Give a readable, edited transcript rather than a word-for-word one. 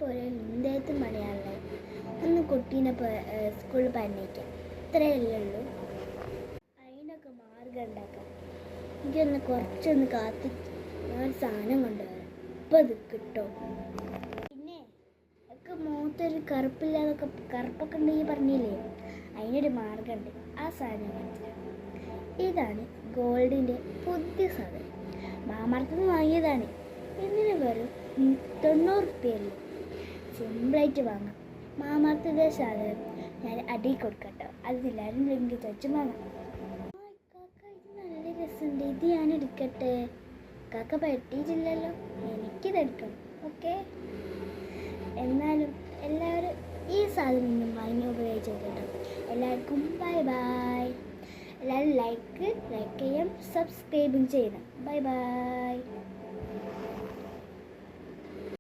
പോലെ എന്തെത്തും പണിയാണല്ലേ. ഒന്ന് കുട്ടീനെ സ്കൂളിൽ പറഞ്ഞേക്കാം, ഇത്രയല്ലേ ഉള്ളൂ. അതിനൊക്കെ മാർഗം ഉണ്ടാക്കാം. എനിക്കൊന്ന് കുറച്ചൊന്ന് കാത്തി ഞാൻ സാധനം കൊണ്ടുവരാം. ഇപ്പം അത് കിട്ടും. പിന്നെ ഒക്കെ മുഖത്തൊരു കറുപ്പൊക്കെ ഉണ്ടെങ്കിൽ പറഞ്ഞില്ലേ, അതിനൊരു മാർഗമുണ്ട്. ആ സാധനം മനസ്സിലാവും. ഇതാണ് ഗോൾഡിൻ്റെ പുതിയ സാധനം. മാമാർത്തുനിന്ന് വാങ്ങിയതാണ്. ഇതിന് വെറും 90 റുപ്യയുള്ളൂ. സിമ്പിളായിട്ട് വാങ്ങാം. മാമാർത്തിൻ്റെ സാധനം ഞാൻ അടി കൊടുക്കട്ടോ. അതിലെല്ലാവരും ലിങ്ക് വെച്ച് വാങ്ങാം. കാക്ക, ഇത് നല്ല രസമുണ്ട്. ഇത് ഞാൻ എടുക്കട്ടെ. കാക്ക പറ്റിയിട്ടില്ലല്ലോ, എനിക്കിതെടുക്കണം. ഓക്കെ, എന്നാലും എല്ലാവരും ഈ സാധനം വാങ്ങി ഉപയോഗിച്ച് കേട്ടോ. എല്ലാവർക്കും ബൈ ബൈ. എല്ലാവരും ലൈക്ക് ചെയ്യാം, സബ്സ്ക്രൈബും ചെയ്യണം. Bye bye.